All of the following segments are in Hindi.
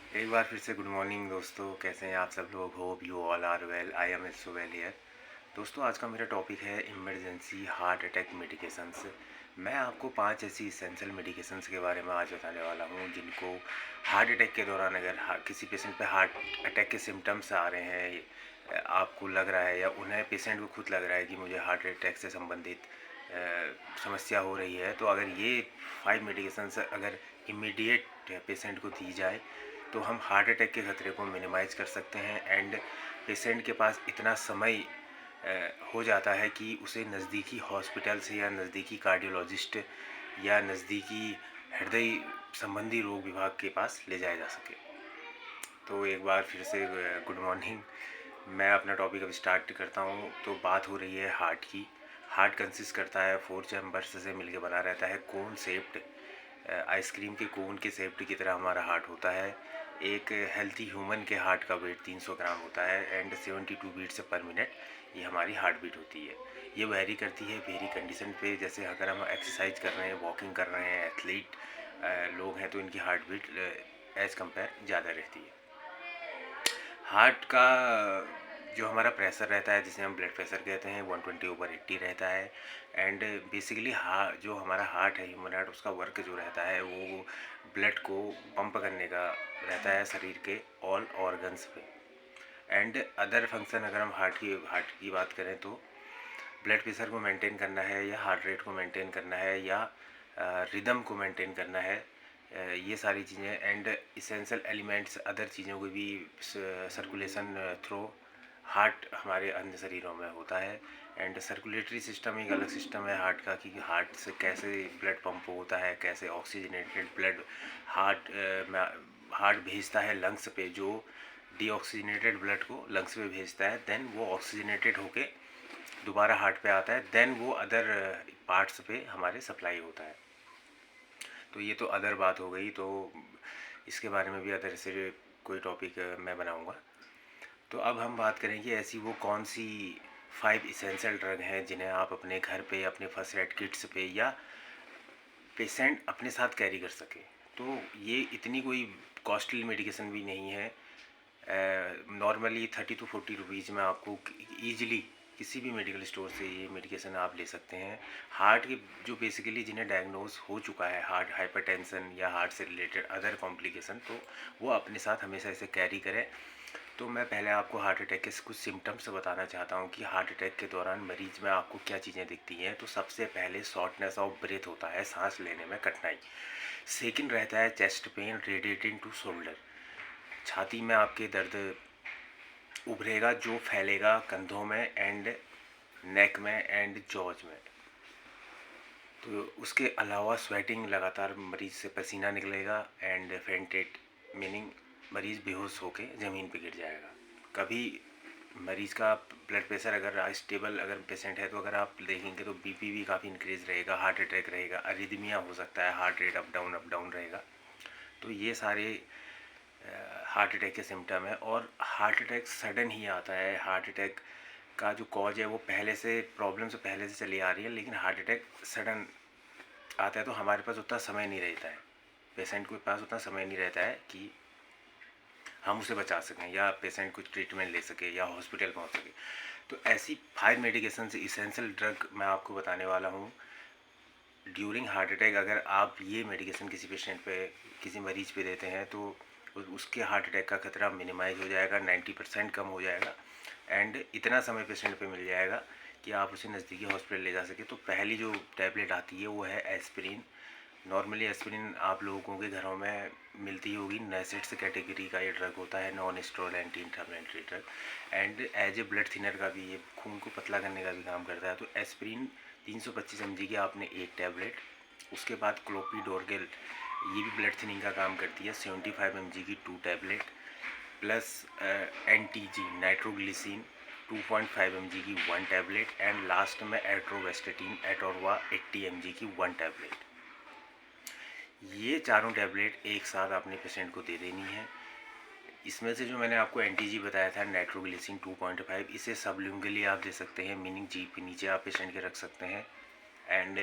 एक बार फिर से गुड मॉर्निंग दोस्तों। कैसे हैं आप सब लोग? Hope you all are well. I am so well here. दोस्तों, आज का मेरा टॉपिक है इमरजेंसी हार्ट अटैक मेडिकेशंस। मैं आपको 5 ऐसी इसेंशियल मेडिकेशंस के बारे में आज बताने वाला हूँ जिनको हार्ट अटैक के दौरान अगर किसी पेशेंट पे हार्ट अटैक के सिम्टम्स आ रहे हैं, आपको लग रहा है या उन्हें पेशेंट को खुद लग रहा है कि मुझे हार्ट अटैक से संबंधित समस्या हो रही है, तो अगर ये 5 मेडिकेशंस अगर इमीडिएट पेशेंट को दी जाए तो हम हार्ट अटैक के ख़तरे को मिनिमाइज़ कर सकते हैं। एंड पेशेंट के पास इतना समय हो जाता है कि उसे नज़दीकी हॉस्पिटल से या नज़दीकी कार्डियोलॉजिस्ट या नज़दीकी हृदय संबंधी रोग विभाग के पास ले जाया जा सके। तो एक बार फिर से गुड मॉर्निंग। मैं अपना टॉपिक अब स्टार्ट करता हूँ। तो बात हो रही है हार्ट की। हार्ट कंसिस्ट करता है 4 चैम्बर्स से मिलकर बना रहता है। कोन शेप्ड, आइसक्रीम के कोन के शेप्ड की तरह हमारा हार्ट होता है। एक हेल्थी ह्यूमन के हार्ट का वेट 300 ग्राम होता है एंड 72 बीट्स पर मिनट ये हमारी हार्ट बीट होती है। ये वेरी करती है वेरी कंडीशन पे। जैसे अगर हम एक्सरसाइज कर रहे हैं, वॉकिंग कर रहे हैं, एथलीट लोग हैं, तो इनकी हार्ट बीट एज़ कंपेयर ज़्यादा रहती है। हार्ट का जो हमारा प्रेशर रहता है, जिसे हम ब्लड प्रेशर कहते हैं, 120/80 रहता है। एंड बेसिकली जो हमारा हार्ट है, ह्यूमन हार्ट, उसका वर्क जो रहता है वो ब्लड को पंप करने का रहता है शरीर के ऑल ऑर्गन्स पे। एंड अदर फंक्शन अगर हम हार्ट की बात करें तो ब्लड प्रेशर को मेंटेन करना है या हार्ट रेट को मेंटेन करना है या रिदम को मेंटेन करना है, ये सारी चीज़ें। एंड इसेंशियल एलिमेंट्स अदर चीज़ों को भी सर्कुलेशन थ्रू हार्ट हमारे अन्य शरीरों में होता है। एंड सर्कुलेटरी सिस्टम एक अलग सिस्टम है हार्ट का, कि हार्ट से कैसे ब्लड पंप होता है, कैसे ऑक्सीजनेटेड ब्लड हार्ट भेजता है लंग्स पे, जो डीऑक्सीजनेटेड ब्लड को लंग्स पे भेजता है, देन वो ऑक्सीजनेटेड होके दोबारा हार्ट पे आता है, देन वो अदर पार्ट्स पे हमारे सप्लाई होता है। तो ये तो अदर बात हो गई। तो इसके बारे में भी अदर से कोई टॉपिक मैं बनाऊंगा। तो अब हम बात करेंगे ऐसी वो कौन सी 5 इसेंशियल ड्रग हैं जिन्हें आप अपने घर पे, अपने फर्स्ट एड किट्स पे या पेशेंट अपने साथ कैरी कर सके। तो ये इतनी कोई कॉस्टली मेडिकेशन भी नहीं है। नॉर्मली 30 to 40 रुपीज़ में आपको ईजिली किसी भी मेडिकल स्टोर से ये मेडिकेशन आप ले सकते हैं। हार्ट के जो बेसिकली जिन्हें डायग्नोज हो चुका है हार्ट हाइपरटेंशन या हार्ट से रिलेटेड अदर कॉम्प्लिकेशन, तो वो अपने साथ हमेशा इसे कैरी करें। तो मैं पहले आपको हार्ट अटैक के कुछ सिम्टम्स बताना चाहता हूँ कि हार्ट अटैक के दौरान मरीज में आपको क्या चीज़ें दिखती हैं। तो सबसे पहले शॉर्टनेस ऑफ ब्रेथ होता है, सांस लेने में कठिनाई। सेकंड रहता है chest pain radiating to shoulder, छाती में आपके दर्द उभरेगा जो फैलेगा कंधों में एंड नेक में एंड जॉज में। तो उसके अलावा स्वेटिंग, लगातार मरीज से पसीना निकलेगा एंड फेंटेड मीनिंग मरीज़ बेहोश होके ज़मीन पे गिर जाएगा। कभी मरीज़ का ब्लड प्रेशर अगर स्टेबल अगर पेशेंट है तो अगर आप देखेंगे तो बीपी भी काफ़ी इंक्रीज रहेगा, हार्ट अटैक रहेगा, अरिदमिया हो सकता है, हार्ट रेट अप डाउन रहेगा। तो ये सारे हार्ट अटैक के सिम्टम है। और हार्ट अटैक सडन ही आता है। हार्ट अटैक का जो कॉज है वो पहले से प्रॉब्लम से पहले से चली आ रही है, लेकिन हार्ट अटैक सडन आता है तो हमारे पास उतना समय नहीं रहता है, पेशेंट के पास उतना समय नहीं रहता है कि हम उसे बचा सकें या पेशेंट कुछ ट्रीटमेंट ले सके या हॉस्पिटल पहुंच सके। तो ऐसी 5 मेडिकेशन से इसेंशियल ड्रग मैं आपको बताने वाला हूँ ड्यूरिंग हार्ट अटैक। अगर आप ये मेडिकेशन किसी पेशेंट पे, किसी मरीज पे देते हैं तो उसके हार्ट अटैक का खतरा मिनिमाइज हो जाएगा, 90% कम हो जाएगा एंड इतना समय पेशेंट पे मिल जाएगा कि आप उसे नज़दीकी हॉस्पिटल ले जा सके। तो पहली जो टैबलेट आती है वो है एस्पिरिन। नॉर्मली एस्पिरिन आप लोगों के घरों में मिलती होगी, नैसेट्स कैटेगरी का ये ड्रग होता है, non steroid anti inflammatory drug and as a blood thinner का भी ये खून को पतला करने का भी काम करता है। तो एस्पिरिन 325 mg की आपने एक टैबलेट, उसके बाद क्लोपिडोग्रेल ये भी ब्लड थिनिंग का काम करती है, 75 mg की 2 टैबलेट प्लस NTG नाइट्रोग्लिसिन 2.5 mg की 1 टैबलेट एंड लास्ट में एट्रोवेस्टेटिन एटोरवा 80 mg की 1 टैबलेट। ये चारों टैबलेट एक साथ आपने पेशेंट को दे देनी है। इसमें से जो मैंने आपको NTG बताया था नाइट्रोग्लिसिन 2.5, इसे सबलिंगुअली आप दे सकते हैं, मीनिंग जीभ के नीचे आप पेशेंट के रख सकते हैं। एंड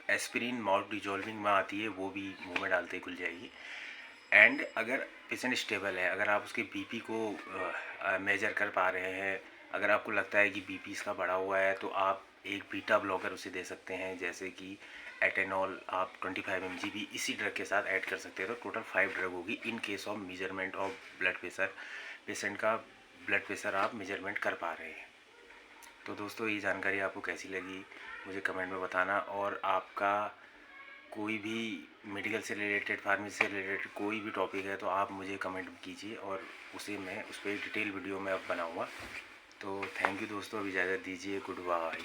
एस्पिरिन माउथ डिजॉल्विंग में आती है, वो भी मुंह में डालते ही खुल जाएगी। एंड अगर पेशेंट स्टेबल है, अगर आप उसके बीपी को मेजर कर पा रहे हैं, अगर आपको लगता है कि बीपी इसका बढ़ा हुआ है, तो आप एक बीटा ब्लॉकर उसे दे सकते हैं, जैसे कि एटेनॉल आप 25 mg भी इसी ड्रग के साथ ऐड कर सकते हैं। तो टोटल 5 ड्रग होगी in case of measurement of blood pressure. Patient का ब्लड प्रेशर आप मेजरमेंट कर पा रहे हैं। तो दोस्तों, ये जानकारी आपको कैसी लगी मुझे कमेंट में बताना। और आपका कोई भी मेडिकल से रिलेटेड, फार्मेसी से रिलेटेड कोई भी टॉपिक है तो आप मुझे कमेंट कीजिए और उसे मैं उस पर डिटेल वीडियो में अब बनाऊँगा। तो थैंक यू दोस्तों, अभी इजाज़त दीजिए। Good bye.